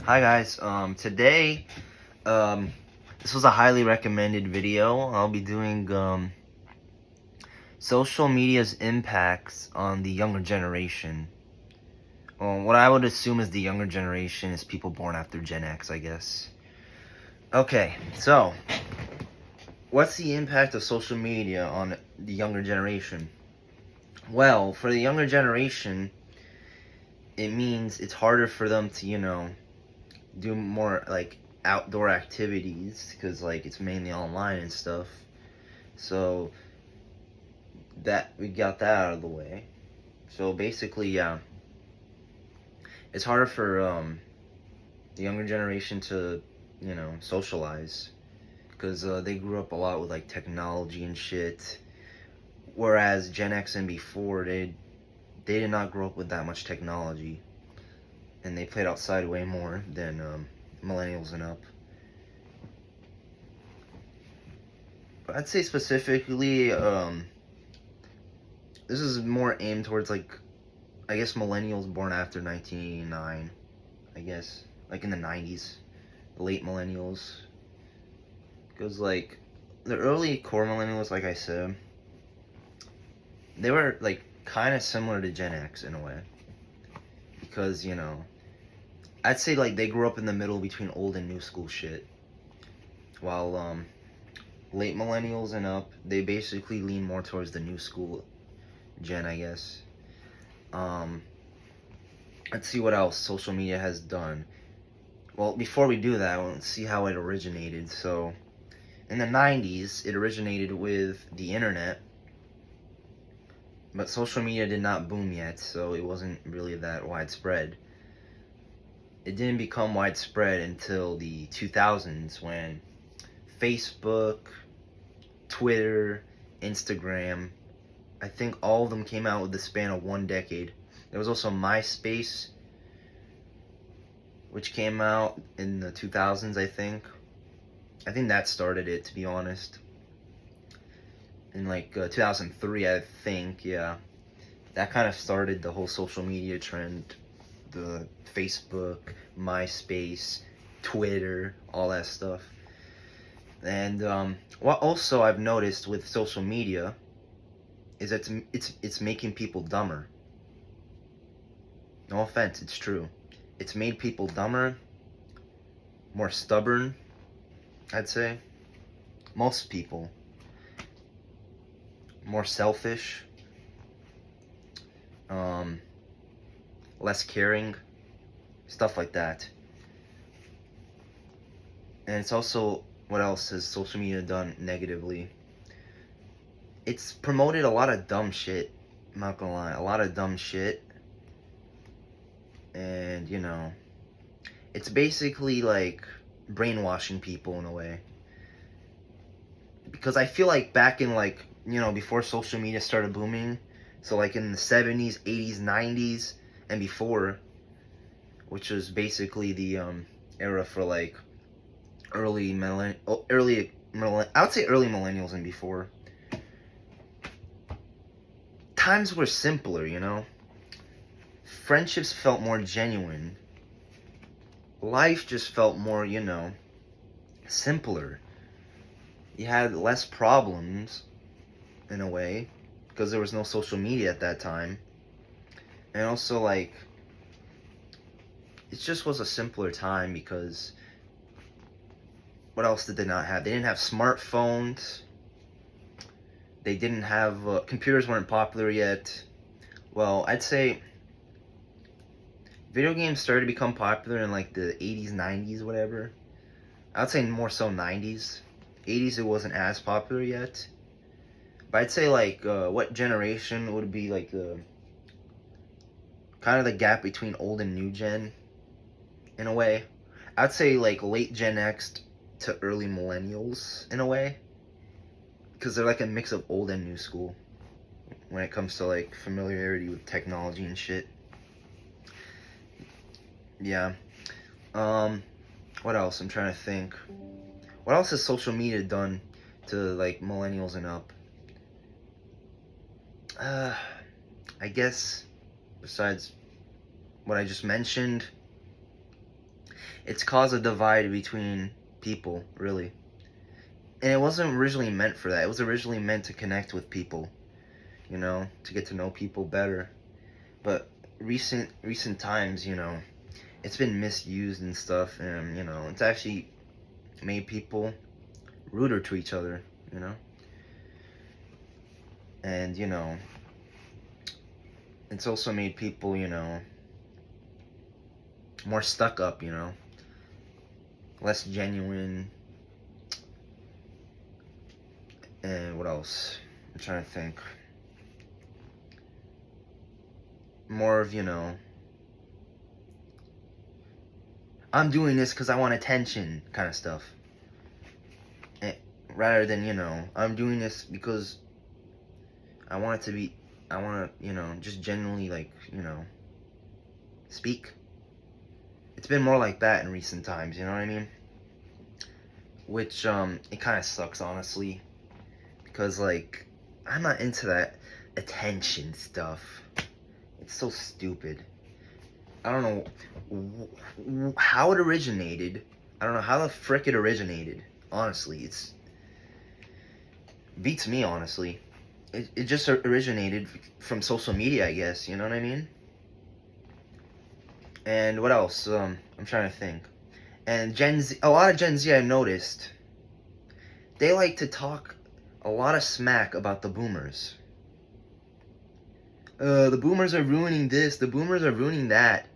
Hi guys. Today, um, this was a highly recommended video. I'll be doing social media's impacts on the younger generation. Well, what I would assume is the younger generation is people born after Gen X, I guess. Okay, so what's the impact of social media on the younger generation? Well, for the younger generation, it means it's harder for them to, do more like outdoor activities because like it's mainly online and stuff. So that we got that out of the way. So basically, yeah, it's harder for the younger generation to socialize because they grew up a lot with like technology and shit. Whereas Gen X and before they did not grow up with that much technology, and they played outside way more than millennials and up. But I'd say specifically, this is more aimed towards like, I guess, millennials born after 1989. I guess like in the 90s, the late millennials. Because like the early core millennials, like I said, they were like kind of similar to Gen X in a way. Because I'd say like they grew up in the middle between old and new school shit. While late millennials and up, they basically lean more towards the new school gen, I guess. Um, let's see what else social media has done. Well, before we do that, let's see how it originated. So, in the 90s, it originated with the internet, but social media did not boom yet, so it wasn't really that widespread. It didn't become widespread until the 2000s when Facebook, Twitter, Instagram, I think all of them came out with the span of 1 decade. There was also MySpace, which came out in the 2000s, I think. I think that started it, to be honest. In like 2003, I think, yeah. That kind of started the whole social media trend. The Facebook, MySpace, Twitter, all that stuff. And what also I've noticed with social media is that it's making people dumber. No offense, it's true. It's made people dumber, more stubborn, I'd say. Most people. More selfish, um, less caring, stuff like that. And it's also, what else has social media done negatively? It's promoted a lot of dumb shit. I'm not gonna lie, a lot of dumb shit. And it's basically like brainwashing people in a way. Because I feel like back in like, before social media started booming, so like in the 70s, 80s, 90s, and before, which was basically the era for like I would say early millennials and before. Times were simpler, Friendships felt more genuine. Life just felt more, simpler. You had less problems in a way because there was no social media at that time. And also like it just was a simpler time because what else did they not have? They didn't have smartphones. They didn't have computers weren't popular yet. Well, I'd say video games started to become popular in like the 80s, 90s, whatever. I would say more so 90s. 80s it wasn't as popular yet. But I'd say like what generation would be like the kind of the gap between old and new gen in a way. I'd say like late Gen X to early millennials in a way because they're like a mix of old and new school when it comes to like familiarity with technology and shit. Yeah. Um what else? I'm trying to think. What else has social media done to like millennials and up? Uh I guess besides what I just mentioned, It's caused a divide between people, really. And it wasn't originally meant for that. It was originally meant to connect with people, you know, to get to know people better. But recent times, you know, it's been misused and stuff, and you know, it's actually made people ruder to each other, you know. And you know, it's also made people, you know, more stuck up, you know, less genuine. And what else? I'm trying to think. More of, you know, I'm doing this because I want attention kind of stuff. And, rather than, you know, I'm doing this because I want it to be, I want to, you know, just genuinely, like, you know, speak. It's been more like that in recent times, you know what I mean? Which, it kind of sucks, honestly. Because, like, I'm not into that attention stuff. It's so stupid. I don't know how it originated. I don't know how the frick it originated. Honestly, it's beats me, honestly. It just originated from social media, I guess. You know what I mean? And what else? I'm trying to think. And Gen Z, a lot of Gen Z I've noticed, they like to talk a lot of smack about the boomers. The boomers are ruining this. The boomers are ruining that.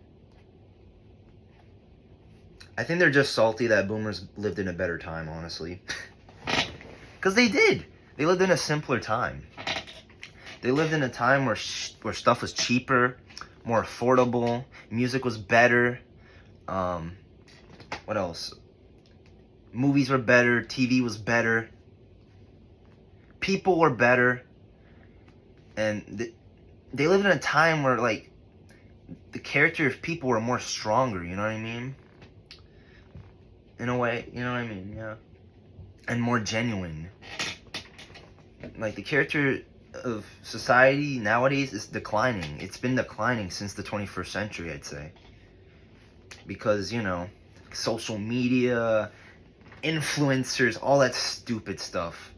I think they're just salty that boomers lived in a better time, honestly. Because they did. They lived in a simpler time. They lived in a time where stuff was cheaper, more affordable, music was better. What else? Movies were better, TV was better, people were better, and they lived in a time where, like, the character of people were more stronger, you know what I mean? In a way, you know what I mean, yeah. And more genuine. Like, the character of society nowadays is declining. It's been declining since the 21st century, I'd say. Because, you know, social media, influencers, all that stupid stuff.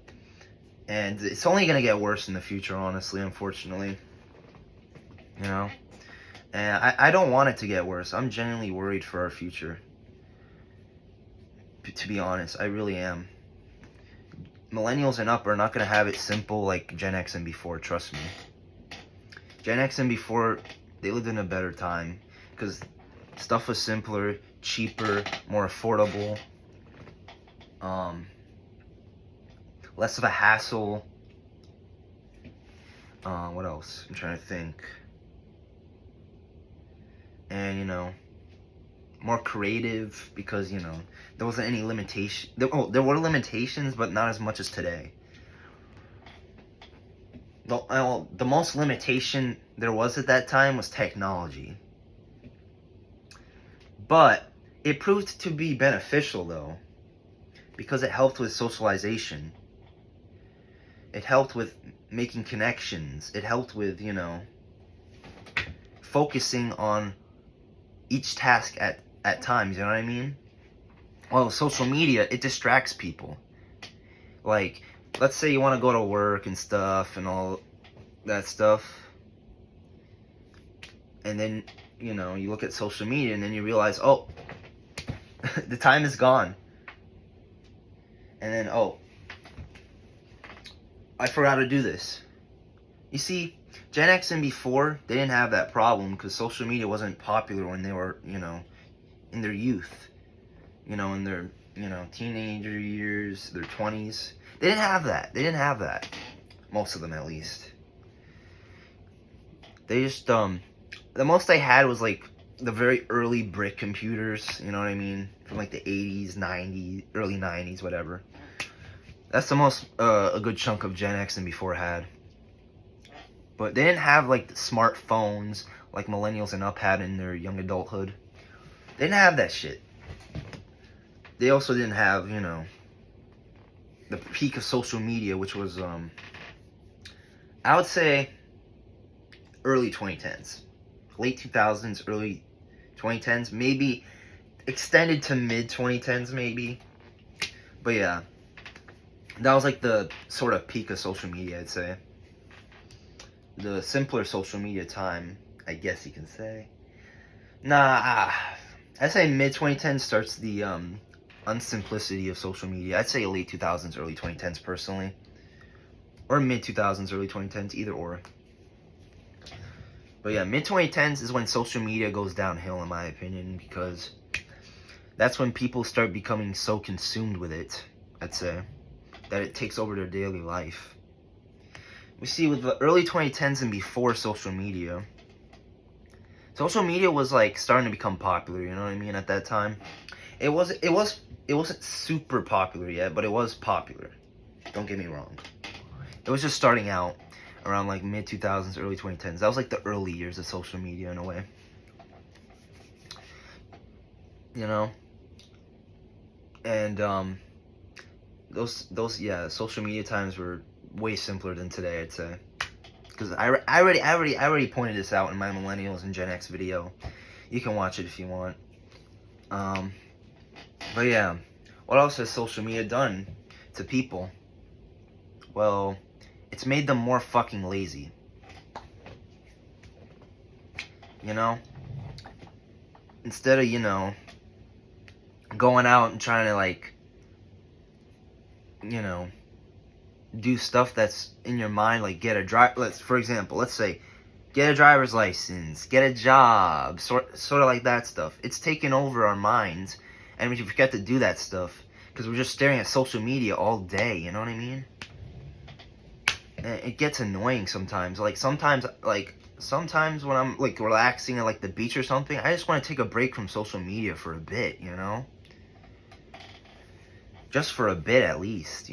And it's only going to get worse in the future, honestly, unfortunately. You know? And I don't want it to get worse. I'm genuinely worried for our future. To be honest, I really am. Millennials and up are not going to have it simple like Gen X and before, trust me. Gen X and before, they lived in a better time. Because stuff was simpler, cheaper, more affordable. Less of a hassle. What else? I'm trying to think. And, you know, more creative because, you know, there wasn't any limitation. There were limitations, but not as much as today. The most limitation there was at that time was technology. But it proved to be beneficial, though, because it helped with socialization. It helped with making connections. It helped with, you know, focusing on each task at times, you know what I mean? Well, social media, it distracts people. Like, let's say you want to go to work and stuff and all that stuff. And then, you know, you look at social media and then you realize, oh, the time is gone. And then, oh, I forgot to do this. You see, Gen X and before, they didn't have that problem because social media wasn't popular when they were, you know, in their youth. You know, in their, you know, teenager years, their 20s. They didn't have that. They didn't have that. Most of them, at least. They just, the most they had was, like, the very early brick computers, you know what I mean? From, like, the 80s, 90s, early 90s, whatever. That's the most, a good chunk of Gen X and before had. But they didn't have, like, smartphones like millennials and up had in their young adulthood. They didn't have that shit. They also didn't have, you know, the peak of social media, which was, I would say, early 2010s. Late 2000s, early 2010s. Maybe extended to mid 2010s maybe. But yeah, that was like the sort of peak of social media, I'd say. The simpler social media time, I guess you can say. Nah, I'd say mid 2010s starts the unsimplicity of social media. I'd say late 2000s, early 2010s personally. Or mid 2000s, early 2010s, either or. But yeah, mid 2010s is when social media goes downhill, in my opinion, because that's when people start becoming so consumed with it, I'd say, that it takes over their daily life. We see with the early 2010s and before social media was like starting to become popular, you know what I mean, at that time. It wasn't super popular yet, but it was popular. Don't get me wrong. It was just starting out around like mid 2000s, early 2010s. That was like the early years of social media in a way. You know? And those social media times were way simpler than today, I'd say. Because I already pointed this out in my Millennials and Gen X video. You can watch it if you want. But yeah, what else has social media done to people? Well, it's made them more fucking lazy. You know? Instead of, going out and trying to, like, do stuff that's in your mind, like get a for example, let's say, get a driver's license, get a job, sort of like that stuff. It's taken over our minds, and we forget to do that stuff because we're just staring at social media all day. You know what I mean? And it gets annoying sometimes. Sometimes when I'm like relaxing at like the beach or something, I just want to take a break from social media for a bit. Just for a bit at least.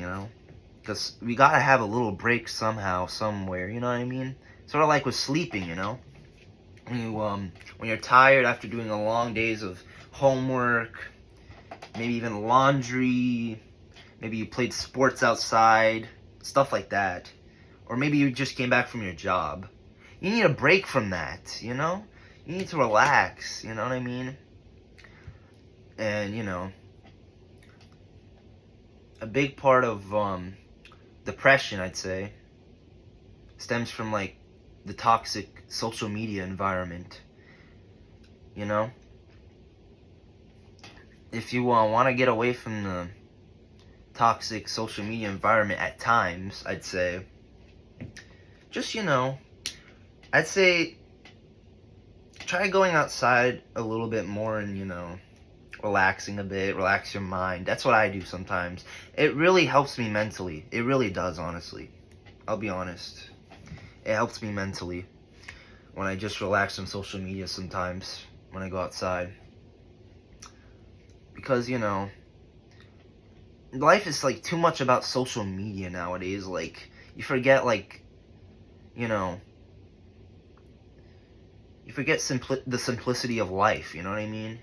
Because we gotta have a little break somehow, somewhere, you know what I mean? Sort of like with sleeping, when you're tired after doing a long days of homework, maybe even laundry, maybe you played sports outside, stuff like that. Or maybe you just came back from your job. You need a break from that, You need to relax, you know what I mean? And, a big part of, depression, I'd say, stems from like the toxic social media environment. If you want to get away from the toxic social media environment at times, I'd say, just I'd say try going outside a little bit more and relaxing a bit, relax your mind. That's what I do sometimes. It really helps me mentally. It really does, honestly. I'll be honest. It helps me mentally when I just relax on social media sometimes, when I go outside. Because, life is like too much about social media nowadays. Like, you forget you forget the simplicity of life, you know what I mean?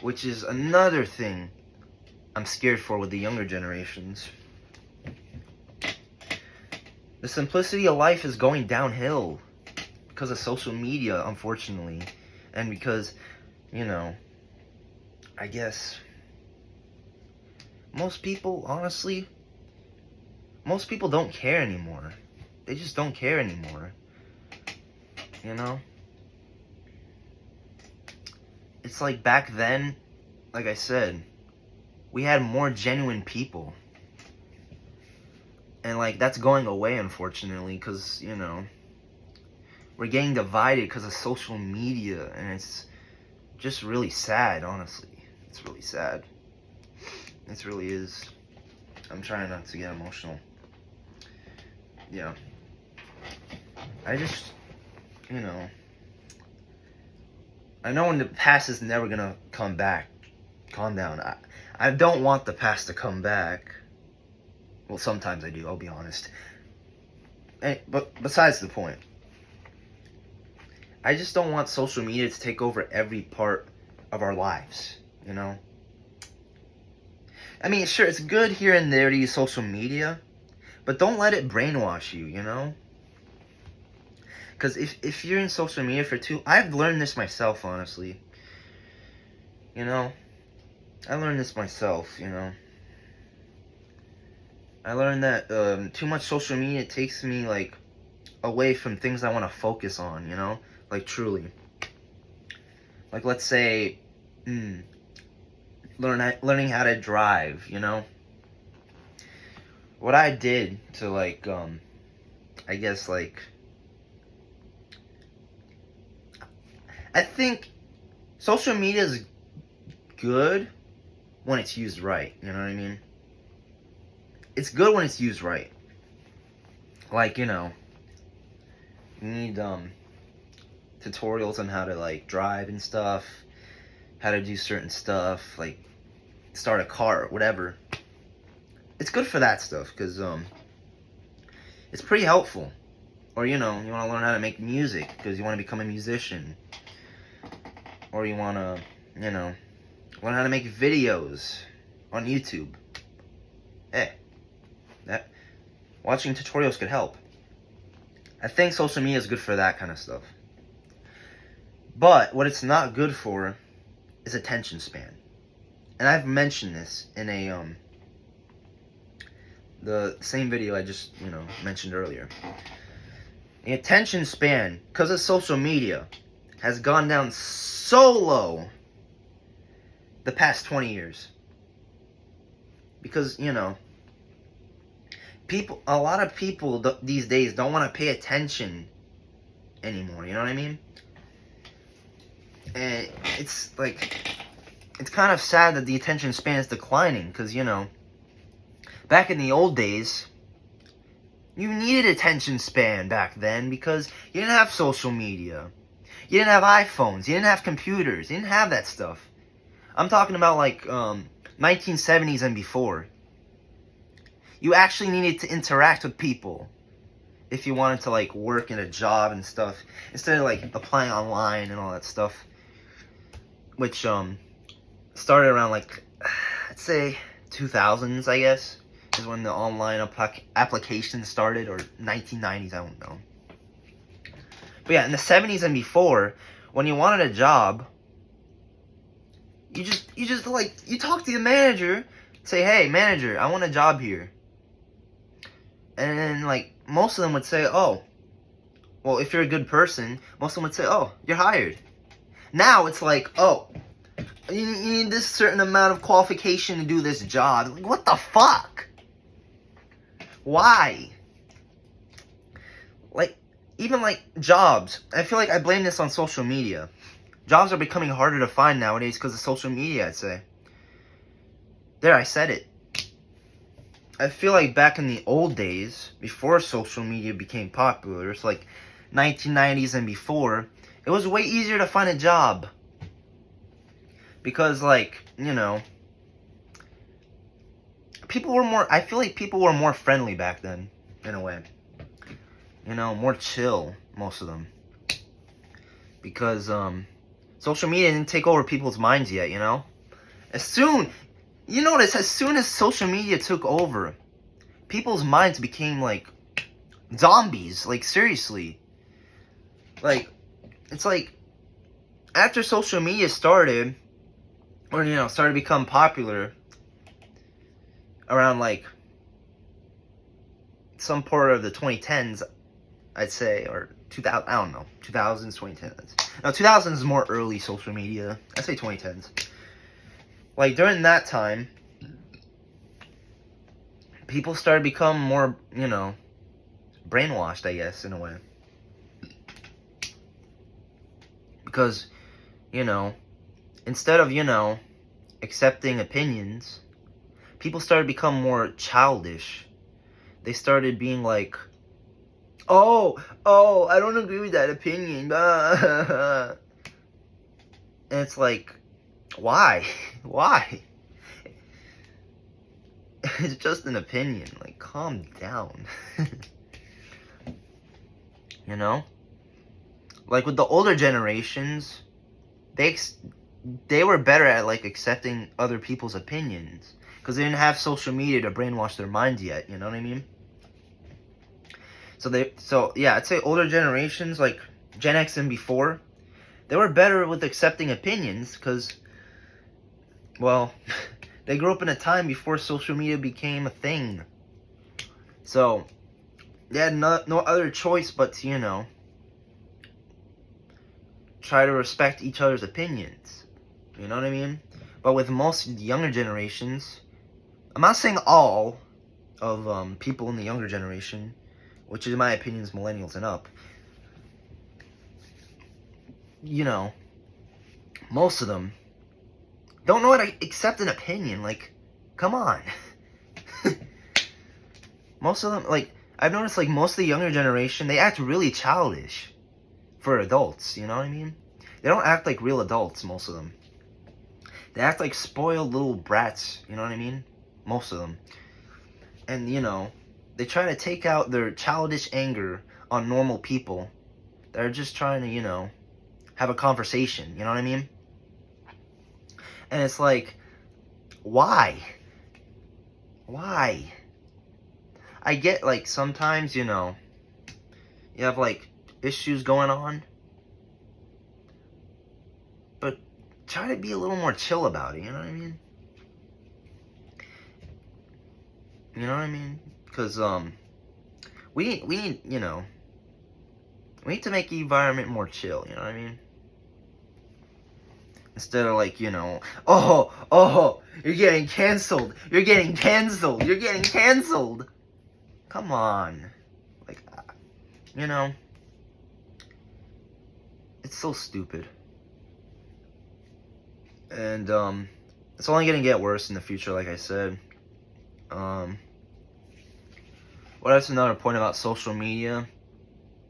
Which is another thing I'm scared for with the younger generations. The simplicity of life is going downhill because of social media, unfortunately. And because, I guess most people, honestly, don't care anymore. They just don't care anymore. It's like back then, like I said, we had more genuine people. And like that's going away, unfortunately, because, we're getting divided because of social media, and it's just really sad, honestly. It's really sad. It really is. I'm trying not to get emotional. Yeah. I just, I know when the past is never gonna come back. Calm down. I don't want the past to come back. Well, sometimes I do, I'll be honest. But besides the point, I just don't want social media to take over every part of our lives, I mean, sure, it's good here and there to use social media, but don't let it brainwash you, Because if you're in social media for I've learned this myself, honestly. I learned this myself, you know. I learned that too much social media takes me, like, away from things I want to focus on, you know? Like, truly. Like, let's say, learning how to drive, you know? What I did to, like, I guess, like, I think social media is good when it's used right, you know what I mean? It's good when it's used right. Like, you know, you need, tutorials on how to, like, drive and stuff, how to do certain stuff, like, start a car, whatever. It's good for that stuff, because, it's pretty helpful. Or, you know, you want to learn how to make music, because you want to become a musician. Or you want to, you know, learn how to make videos on YouTube. Hey, watching tutorials could help. I think social media is good for that kind of stuff. But what it's not good for is attention span. And I've mentioned this in the same video I just, you know, mentioned earlier. The attention span, because of social media, has gone down so low the past 20 years. Because, you know, a lot of people these days don't want to pay attention anymore, you know what I mean? And it's like, it's kind of sad that the attention span is declining, because, you know, back in the old days, you needed attention span back then because you didn't have social media. You didn't have iPhones. You didn't have computers. You didn't have that stuff. I'm talking about, like, 1970s and before. You actually needed to interact with people if you wanted to, like, work in a job and stuff, instead of, like, applying online and all that stuff, which started around, like, I'd say 2000s, I guess, is when the online application started, or 1990s, I don't know. But yeah, in the 70s and before, when you wanted a job, you just like, you talk to the manager, say, hey, manager, I want a job here. And then, like, most of them would say, oh, well, if you're a good person, most of them would say, oh, you're hired. Now it's like, oh, you need this certain amount of qualification to do this job. Like, what the fuck? Why? Like, even, like, jobs. I feel like I blame this on social media. Jobs are becoming harder to find nowadays because of social media, I'd say. There, I said it. I feel like back in the old days, before social media became popular, it's like 1990s and before, it was way easier to find a job. Because, like, you know, I feel like people were more friendly back then, in a way. You know, more chill, most of them. Because, social media didn't take over people's minds yet, you know? You notice, as soon as social media took over, people's minds became, like, zombies. Like, seriously. Like, it's like, after social media started, or, you know, started to become popular, around, like, some part of the 2010s, I'd say, or 2000, I don't know, 2000s, 2010s. No, 2000s is more early social media. I'd say 2010s. Like, during that time, people started to become more, you know, brainwashed, I guess, in a way. Because, you know, instead of, you know, accepting opinions, people started to become more childish. They started being like, oh, I don't agree with that opinion. And it's like, why? Why? It's just an opinion. Like, calm down. You know? Like, with the older generations, they were better at, like, accepting other people's opinions. Because they didn't have social media to brainwash their minds yet, you know what I mean? So yeah, I'd say older generations, like Gen X and before, they were better with accepting opinions, because well, they grew up in a time before social media became a thing. So, they had no other choice but to, try to respect each other's opinions. You know what I mean? But with most younger generations, I'm not saying all of people in the younger generation, which in my opinion is millennials and up, most of them don't know how to accept an opinion. Like, come on. Most of them, like, I've noticed, like, most of the younger generation, they act really childish for adults, you know what I mean? They don't act like real adults, most of them. They act like spoiled little brats, you know what I mean? Most of them. And, they try to take out their childish anger on normal people that are just trying to, have a conversation, you know what I mean? And it's like, why? Why? I get, like, sometimes, you have, like, issues going on. But try to be a little more chill about it, you know what I mean? You know what I mean? Because, we need, we need to make the environment more chill, you know what I mean? Instead of, like, oh, you're getting canceled. You're getting canceled. You're getting canceled. Come on. Like, it's so stupid. And, it's only gonna get worse in the future, like I said. What else? Another point about social media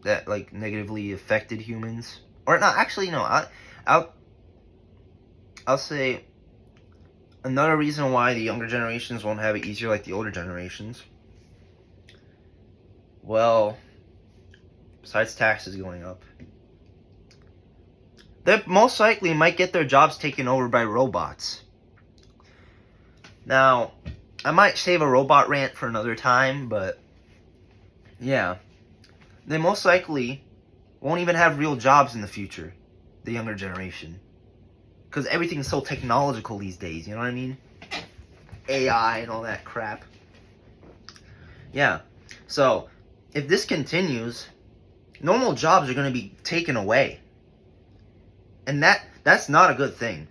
that, like, negatively affected humans? Or not, actually, no, I'll say another reason why the younger generations won't have it easier like the older generations. Well, besides taxes going up, they most likely might get their jobs taken over by robots. Now, I might save a robot rant for another time, but yeah, they most likely won't even have real jobs in the future, the younger generation. Because everything's so technological these days, you know what I mean? AI and all that crap. Yeah, so if this continues, normal jobs are going to be taken away. And that's not a good thing,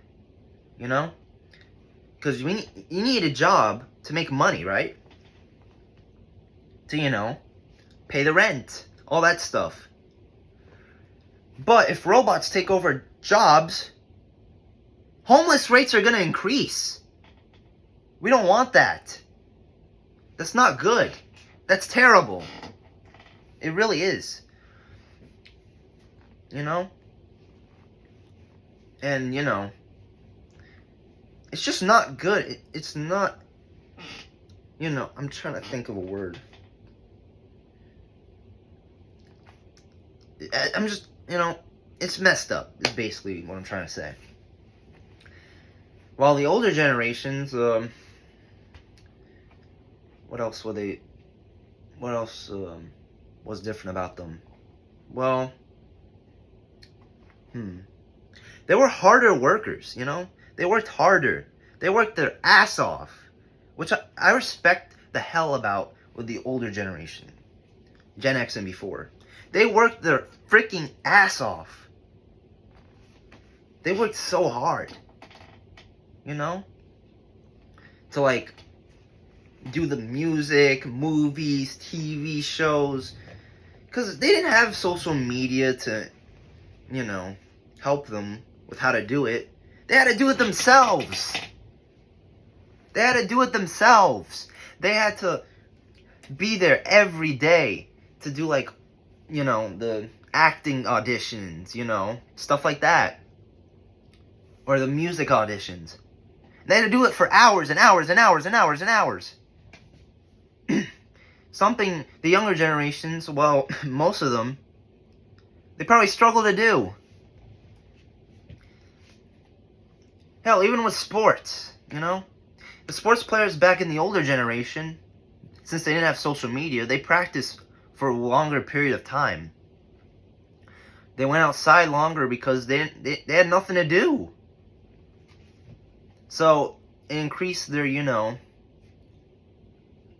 Because you need a job to make money, right? To, pay the rent, all that stuff. But if robots take over jobs, homeless rates are going to increase. We don't want that. That's not good. That's terrible. It really is. And, it's just not good. It's not, I'm trying to think of a word. I'm just, it's messed up, is basically what I'm trying to say. While the older generations, what else was different about them? Well, they were harder workers, They worked harder. They worked their ass off, which I respect the hell about with the older generation, Gen X and before. They worked their freaking ass off. They worked so hard, to, like, do the music, movies, TV shows, because they didn't have social media to, help them with how to do it. They had to do it themselves. They had to be there every day to do, like, the acting auditions, stuff like that. Or the music auditions. They had to do it for hours and hours and hours and hours and hours. Something the younger generations, well, most of them, they probably struggle to do. Hell, even with sports, the sports players back in the older generation, since they didn't have social media, they practiced for a longer period of time. They went outside longer because they had nothing to do. So it increased their,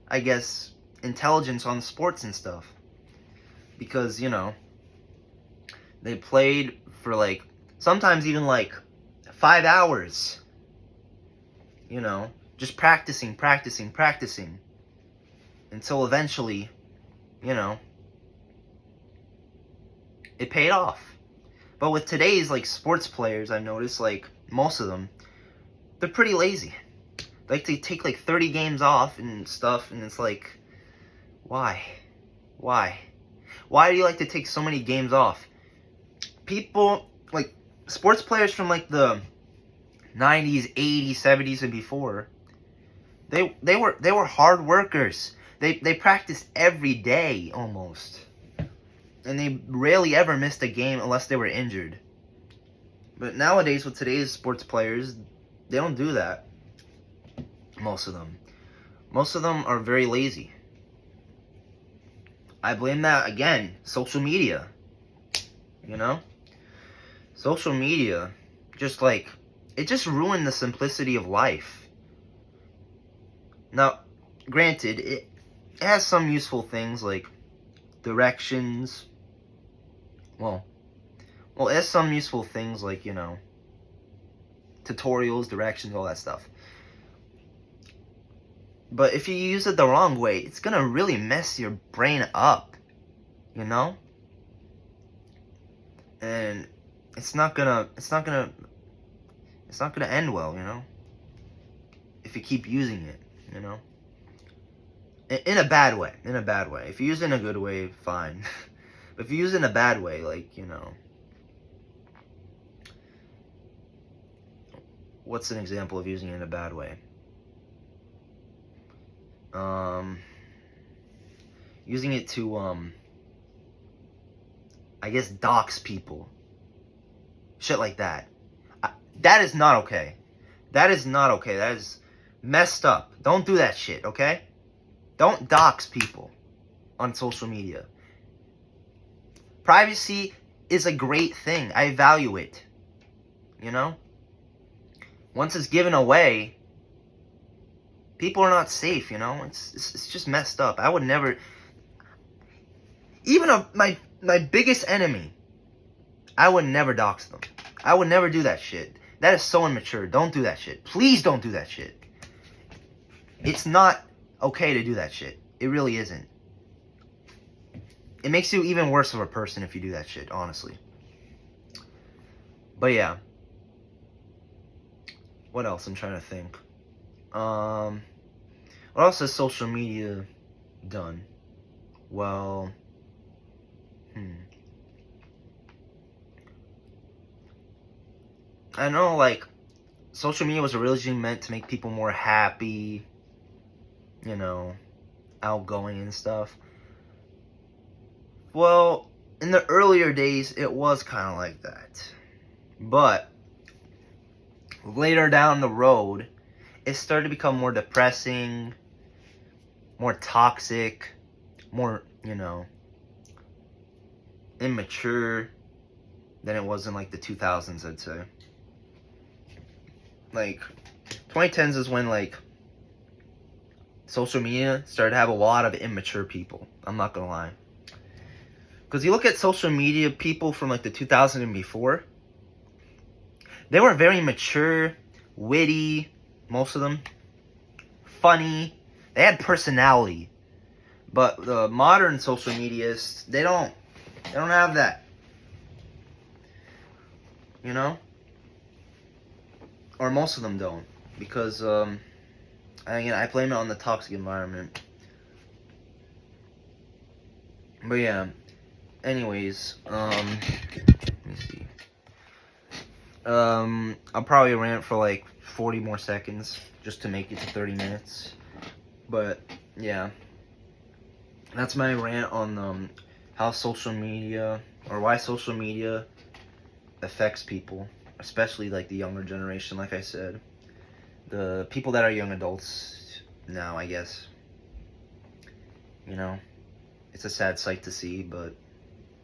I guess, intelligence on sports and stuff. Because, they played for like, sometimes even like 5 hours, just practicing, until eventually, it paid off. But with today's like sports players, I've noticed like most of them, they're pretty lazy. Like they take like 30 games off and stuff, and it's like, why? Why do you like to take so many games off? People like sports players from like the 90s, 80s, 70s and before, they were hard workers. They practiced every day almost. And they rarely ever missed a game unless they were injured. But nowadays, with today's sports players, they don't do that. Most of them. Most of them are very lazy. I blame that, again, social media. Social media, just like, it just ruined the simplicity of life. Now, granted, it has some useful things like directions. Well, it has some useful things like, tutorials, directions, all that stuff. But if you use it the wrong way, it's gonna really mess your brain up, And it's not gonna end well, if you keep using it, In a bad way. If you use it in a good way, fine. But if you use it in a bad way, like, what's an example of using it in a bad way? Using it to, I guess, dox people. Shit like that. That is not okay. That is messed up. Don't do that shit, okay? Don't dox people on social media. Privacy is a great thing. I value it. Once it's given away, people are not safe, It's just messed up. I would never... Even my biggest enemy, I would never dox them. I would never do that shit. That is so immature. Don't do that shit. Please don't do that shit. It's not okay to do that shit. It really isn't. It makes you even worse of a person if you do that shit, honestly. But yeah. What else? I'm trying to think. What else has social media done? Well, I know, like, social media was originally meant to make people more happy, outgoing and stuff. Well, in the earlier days, it was kind of like that. But later down the road, it started to become more depressing, more toxic, more, immature than it was in, like, the 2000s, I'd say. Like, 2010s is when, like, social media started to have a lot of immature people. I'm not gonna lie. Because you look at social media people from, like, the 2000s and before, they were very mature, witty, most of them, funny. They had personality. But the modern social medias, they don't have that. Or most of them don't. Because, I blame it on the toxic environment. But yeah. Anyways, let me see. I'll probably rant for like 40 more seconds just to make it to 30 minutes. But yeah, that's my rant on how social media, or why social media affects people, especially like the younger generation. Like I said, the people that are young adults now, I guess. It's a sad sight to see, but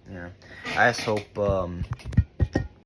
yeah, I just hope